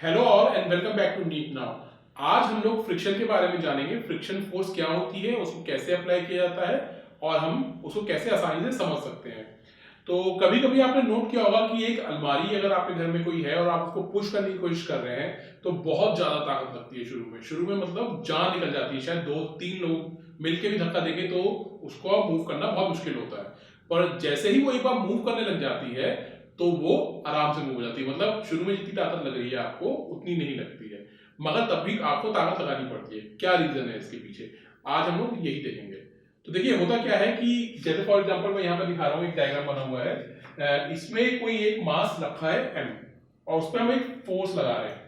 Hello all and welcome back to NEET now. आज हम लोग फ्रिक्शन के बारे में जानेंगे। फ्रिक्शन फोर्स क्या होती है, उसको कैसे अप्लाई किया जाता है और हम उसको कैसे आसानी से समझ सकते हैं। तो कभी कभी आपने नोट किया होगा कि एक अलमारी अगर आपके घर में कोई है और आप उसको पुश करने की कोशिश कर रहे हैं तो बहुत ज्यादा ताकत लगती है। शुरू में मतलब जान निकल जाती है। शायद 2-3 लोग मिलके भी धक्का देंगे तो उसको मूव करना बहुत मुश्किल होता है। पर जैसे ही वो एक बार मूव करने लग जाती है तो वो आराम से मूव हो जाती है। मतलब शुरू में जितनी ताकत लग रही है आपको उतनी नहीं लगती है, मगर तब भी आपको ताकत लगानी पड़ती है। क्या रीजन है इसके पीछे, आज हम लोग यही देखेंगे। तो देखिए होता क्या है कि जैसे फॉर एग्जांपल मैं यहाँ पर दिखा रहा हूँ, एक डायग्राम बना हुआ है। इसमें कोई एक मास रखा है m और उस पर हम एक फोर्स लगा रहे हैं।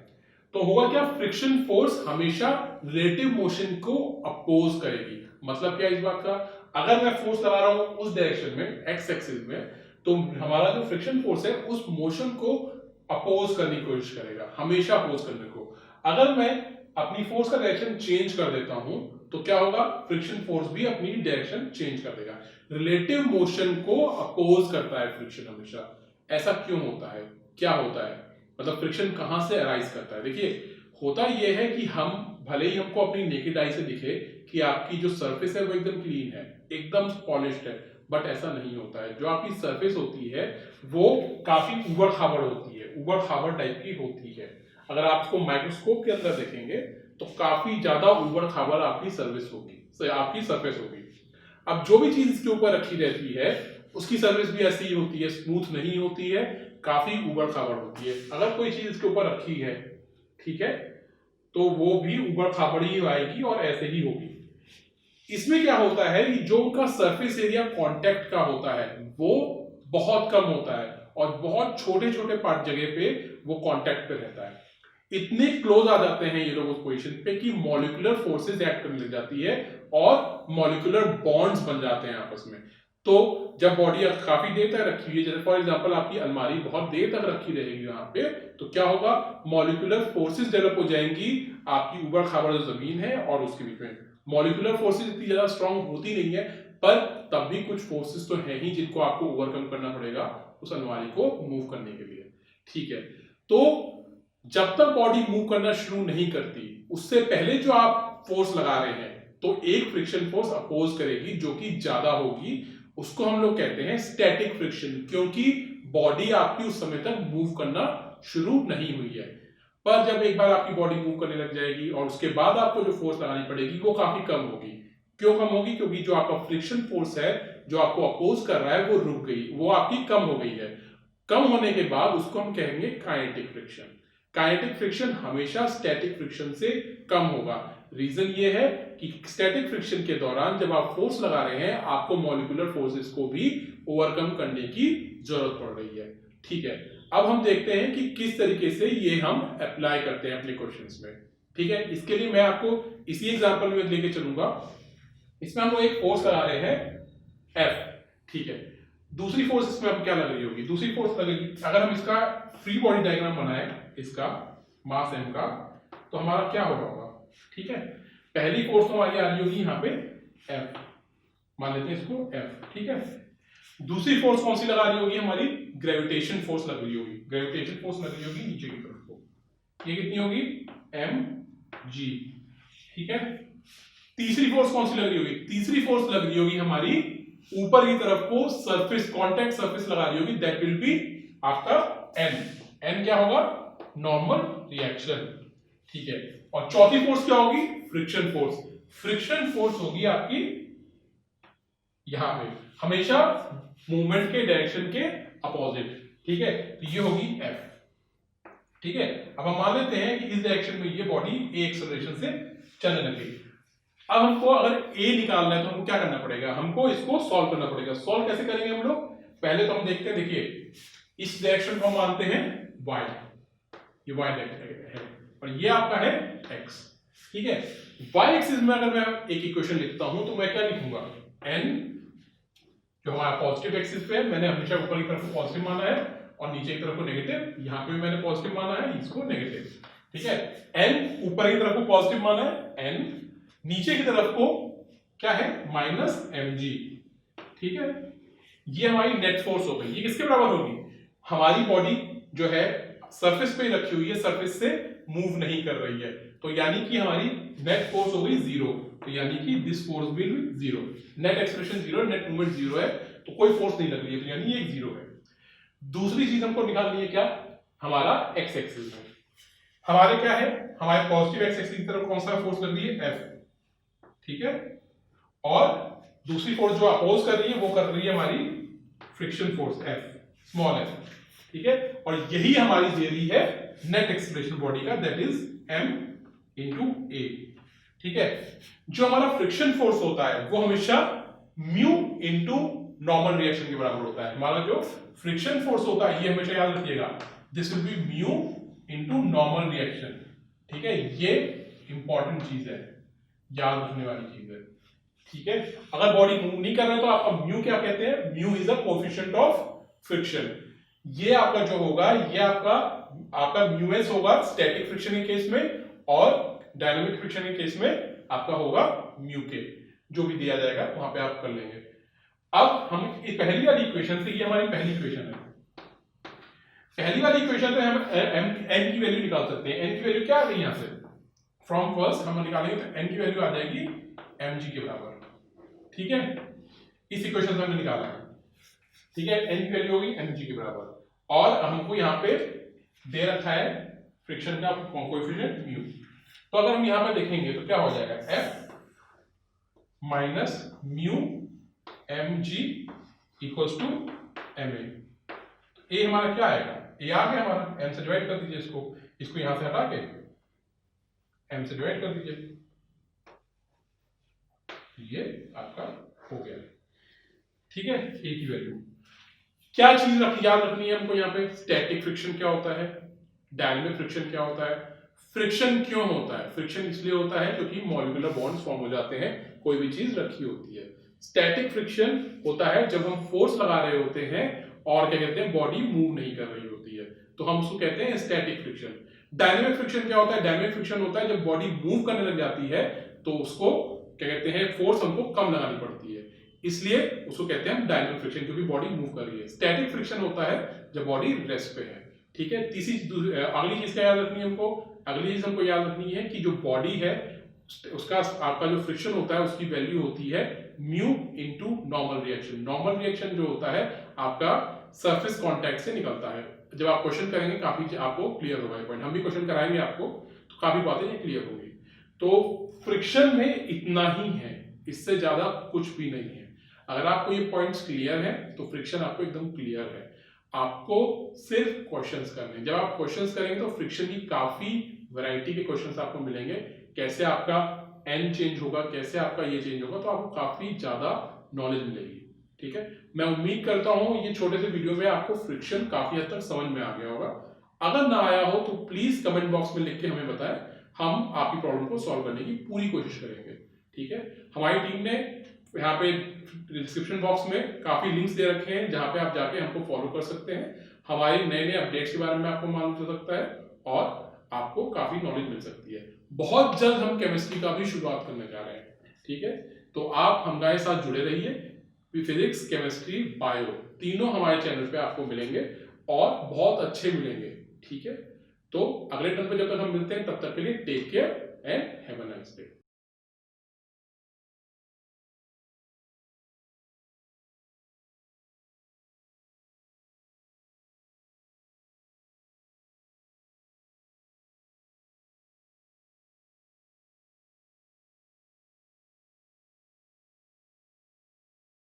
तो होगा क्या, फ्रिक्शन फोर्स हमेशा रिलेटिव मोशन को अपोज करेगी। मतलब क्या इस बात का, अगर मैं फोर्स लगा रहा हूं उस डायरेक्शन में एक्स एक्सिस में, तो हमारा जो फ्रिक्शन फोर्स है उस मोशन को अपोज करने की कोशिश करेगा, हमेशा अपोज करने को। अगर मैं अपनी फोर्स का डायरेक्शन चेंज कर देता हूं तो क्या होगा, फ्रिक्शन फोर्स भी अपनी डायरेक्शन चेंज कर देगा। रिलेटिव मोशन को अपोज करता है फ्रिक्शन हमेशा। ऐसा क्यों होता है, क्या होता है, मतलब फ्रिक्शन कहां से अराइज करता है। देखिए होता यह है कि हम भले ही हमको अपनी नेकेड आई से दिखे कि आपकी जो सरफेस है वो एकदम क्लीन है, एकदम पॉलिश्ड है, बट ऐसा नहीं होता है। जो आपकी सरफेस होती है वो काफी उबड़ खाबड़ होती है, उबड़ खाबड़ टाइप की होती है। अगर आप उसको माइक्रोस्कोप के अंदर देखेंगे तो काफी ज्यादा उबड़ खाबड़ आपकी सर्विस होगी, आपकी सरफेस होगी। अब जो भी चीज इसके ऊपर रखी रहती है उसकी सर्विस भी ऐसी ही होती है, स्मूथ नहीं होती है, काफी उबड़ खाबड़ होती है। अगर कोई चीज इसके ऊपर रखी है, ठीक है, तो वो भी उबड़ खाबड़ ही आएगी और ऐसे ही होगी। इसमें क्या होता है कि जो उनका सरफेस एरिया कांटेक्ट का होता है वो बहुत कम होता है और बहुत छोटे छोटे पार्ट जगह पे वो कांटेक्ट पे रहता है। इतने क्लोज आ जाते हैं ये लोग उस पोजीशन पे कि मॉलिक्यूलर फोर्सेस एक्ट करने लग जाती है और मॉलिक्यूलर बॉन्ड्स बन जाते हैं आपस में। तो जब बॉडी काफी देर तक रखी हुई है, जैसे फॉर एग्जांपल आपकी अलमारी बहुत देर तक रखी रहेगी वहां पे, तो क्या होगा, मॉलिक्यूलर फोर्सेस डेवलप हो जाएंगी आपकी ऊबड़ खाबड़ जो जमीन है और उसके बीच में। मॉलिक्यूलर फोर्सेस इतनी ज्यादा स्ट्रांग होती नहीं है, पर तब भी कुछ फोर्सेस तो है ही जिनको आपको ओवरकम करना पड़ेगा उस अलमारी को मूव करने के लिए। ठीक है, तो जब तक बॉडी मूव करना शुरू नहीं करती उससे पहले जो आप फोर्स लगा रहे हैं तो एक फ्रिक्शन फोर्स अपोज करेगी जो कि ज्यादा होगी। उसको हम लोग कहते हैं स्टैटिक फ्रिक्शन, क्योंकि बॉडी आपकी उस समय तक मूव करना शुरू नहीं हुई है। पर जब एक बार आपकी बॉडी मूव करने लग जाएगी और उसके बाद आपको जो फोर्स लगानी पड़ेगी वो काफी कम होगी। क्यों कम होगी, क्योंकि जो आपका फ्रिक्शन फोर्स है जो आपको अपोज कर रहा है वो रुक गई, वो आपकी कम हो गई है। कम होने के बाद उसको हम कहेंगे काइनेटिक फ्रिक्शन। काइनेटिक फ्रिक्शन हमेशा स्टैटिक फ्रिक्शन से कम होगा। रीजन ये है कि स्टैटिक फ्रिक्शन के दौरान जब आप फोर्स लगा रहे हैं आपको मॉलिक्यूलर फोर्सेस को भी ओवरकम करने की जरूरत पड़ रही है। ठीक है, अब हम देखते हैं कि किस तरीके से ये हम अप्लाई करते हैं अपने क्वेश्चंस में। ठीक है, इसके लिए मैं आपको इसी एग्जांपल में लेके चलूंगा। इसमें हम लोग एक फोर्स लगा रहे हैं F, ठीक है। दूसरी फोर्स इसमें अब क्या लग रही होगी, दूसरी फोर्स लगेगी, अगर हम इसका फ्री बॉडी डायग्राम बनाए इसका मास m का, तो हमारा क्या होगा। ठीक है, पहली फोर्स तो हमारी आ रही होगी यहाँ पे F, मान लेते हैं इसको F। ठीक है, दूसरी फोर्स कौन सी लगा रही होगी, हमारी ग्रेविटेशन फोर्स लग रही होगी। ग्रेविटेशन फोर्स लग रही होगी नीचे की तरफ को, ये कितनी होगी mg। ठीक है, तीसरी फोर्स कौन सी लग रही होगी, तीसरी फोर्स लग रही होगी हमारी ऊपर की तरफ को सरफेस, कांटेक्ट सरफेस लगा रही होगी, that will be after n क्या होगा, नॉर्मल रिएक्शन। ठीक है, और चौथी फोर्स क्या होगी, फ्रिक्शन फोर्स। फ्रिक्शन फोर्स होगी आपकी यहां पे, हमेशा मूवमेंट के डायरेक्शन के अपोजिट। ठीक है, तो ये होगी F। ठीक है, अब हम मान लेते हैं कि इस डायरेक्शन में ये बॉडी a एक्सेलरेशन से चलने लगी। अब हमको अगर a निकालना है तो हमको क्या करना पड़ेगा, हमको इसको सॉल्व करना पड़ेगा। सॉल्व कैसे करेंगे हम लोग, पहले तो हम देखते हैं, देखिए इस डायरेक्शन को हम मानते हैं y, ये y डायरेक्शन है और ये आपका है x। ठीक है, y एक्सिस में अगर मैं एक इक्वेशन लिखता हूं तो मैं क्या लिखूंगा, n जो हमारा पॉजिटिव एक्सिस पे है, मैंने हमेशा ऊपर की तरफ को पॉजिटिव माना है और नीचे की तरफ को नेगेटिव, यहां पे भी मैंने पॉजिटिव माना है, इसको नेगेटिव। ठीक है, n ऊपर की तरफ को पॉजिटिव माना है, n नीचे की तरफ को क्या है, माइनस mg। ठीक है, ये हमारी नेट फोर्स हो गई। ये किसके बराबर होगी, हमारी बॉडी जो है सरफेस पे ही रखी हुई है, सरफेस से मूव नहीं कर रही है, तो यानी कि हमारी नेट फोर्स हो गई जीरो, तो यानी कि this force will be zero, net expression zero, net movement zero है, तो कोई फोर्स नहीं लग रही है, तो यानी ये जीरो है। दूसरी चीज हमको निकालनी है क्या, हमारा एक्स एक्सिस में हमारे क्या है, हमारे पॉजिटिव एक्स एक्सिस की तरफ कौन सा फोर्स लग रही है, एफ, ठीक है, और दूसरी फोर्स जो अपोज कर रही है वो कर रही है हमारी friction force F, small F, ठीक है, और यही हमारी दे रही है नेट एक्सेलरेशन बॉडी का, दैट इज m इंटू ए, ठीक है। जो हमारा फ्रिक्शन फोर्स होता है वो हमेशा म्यू इंटू नॉर्मल रिएक्शन के बराबर होता है। हमारा जो फ्रिक्शन फोर्स होता है ये हमेशा याद रखिएगा, this will be mu into normal reaction, ठीक है, ये इंपॉर्टेंट चीज है, याद रखने वाली चीज है, ठीक है। अगर बॉडी मूव नहीं कर रहा है तो आपका म्यू क्या कहते हैं, mu is a coefficient of friction. ये आपका जो होगा, ये आपका म्यू एस होगा स्टैटिक फ्रिक्शन के केस में, और डायनामिक फ्रिक्शन के केस में आपका होगा म्यू के, जो भी दिया जाएगा वहां पे आप कर लेंगे। अब हम पहली वाली इक्वेशन से, ये हमारी पहली इक्वेशन है, पहली वाली इक्वेशन से हम n की वैल्यू निकाल सकते हैं। n की वैल्यू क्या आ गई यहां से, फ्रॉम फर्स्ट हम निकालेंगे तो n की वैल्यू आ जाएगी mg के बराबर, ठीक है, इस इक्वेशन से हमने निकाला है, ठीक है, n की वैल्यू होगी mg के बराबर, और हमको यहाँ पे दे रखा है फ्रिक्शन का कोएफिशिएंट म्यू, तो अगर हम यहाँ पे देखेंगे तो क्या हो जाएगा, f minus mu mg equals to ma, a हमारा क्या आएगा, ए आ गया हमारा, m से डिवाइड कर दीजिए इसको यहां से हटा के m से डिवाइड कर दीजिए, ये आपका हो गया, ठीक है। ए की वैल्यू क्या चीज याद रखनी है हमको यहाँ पे, स्टैटिक फ्रिक्शन क्या होता है, डायनामिक फ्रिक्शन क्या होता है, फ्रिक्शन क्यों होता है, फ्रिक्शन इसलिए होता है क्योंकि मॉलिक्यूलर बॉन्ड्स फॉर्म हो जाते हैं, कोई भी चीज रखी होती है। स्टैटिक फ्रिक्शन होता है जब हम फोर्स लगा रहे होते हैं और क्या कहते हैं, बॉडी मूव नहीं कर रही होती है, तो हम उसको कहते हैं स्टैटिक फ्रिक्शन। डायनामिक फ्रिक्शन क्या होता है, डायनामिक फ्रिक्शन होता है जब बॉडी मूव करने लग जाती है तो उसको क्या कहते हैं, फोर्स हमको कम लगानी पड़ती है, इसलिए उसको कहते हैं हम डायनामिक फ्रिक्शन, क्योंकि बॉडी मूव कर रही है। स्टैटिक फ्रिक्शन होता है जब बॉडी रेस्ट पे है, ठीक है। अगली चीज क्या याद रखनी है हमको, अगली चीज हमको याद रखनी है कि जो बॉडी है उसका आपका जो फ्रिक्शन होता है उसकी वैल्यू होती है mu into normal reaction. Normal reaction जो होता है आपका सरफेस कांटेक्ट से निकलता है। जब आप क्वेश्चन करेंगे काफी आपको क्लियर होगा ये पॉइंट, हम भी क्वेश्चन कराएंगे आपको तो काफी बातें ये क्लियर होगी। तो फ्रिक्शन में इतना ही है, इससे ज्यादा कुछ भी नहीं है। अगर आपको ये पॉइंट्स क्लियर है तो फ्रिक्शन आपको एकदम क्लियर है, आपको सिर्फ क्वेश्चंस करने हैं। जब आप क्वेश्चंस करेंगे तो फ्रिक्शन की काफी वैरायटी के क्वेश्चंस आपको मिलेंगे, कैसे आपका एन चेंज होगा, कैसे आपका ये चेंज होगा, तो आपको काफी ज्यादा नॉलेज मिलेगी, ठीक है। मैं उम्मीद करता हूं ये छोटे से वीडियो में आपको फ्रिक्शन काफी हद तक समझ में आ गया होगा। अगर ना आया हो तो प्लीज कमेंट बॉक्स में लिख के हमें बताएं, हम आपकी प्रॉब्लम को सॉल्व करने की पूरी कोशिश करेंगे, ठीक है। हमारी टीम ने यहाँ पे डिस्क्रिप्शन बॉक्स में काफी लिंक्स दे रखे हैं जहां पे आप जाके हमको फॉलो कर सकते हैं, हमारे नए नए अपडेट्स के बारे में आपको मालूम हो सकता है और आपको काफी नॉलेज मिल सकती है। बहुत जल्द हम केमिस्ट्री का भी शुरुआत करने जा रहे हैं, ठीक है। तो आप हमारे साथ जुड़े रहिए, फिजिक्स, केमिस्ट्री, बायो तीनों हमारे चैनल पे आपको मिलेंगे और बहुत अच्छे मिलेंगे, ठीक है। तो अगले टर्म पे जब तक हम मिलते हैं तब तक के लिए take care and have a nice day.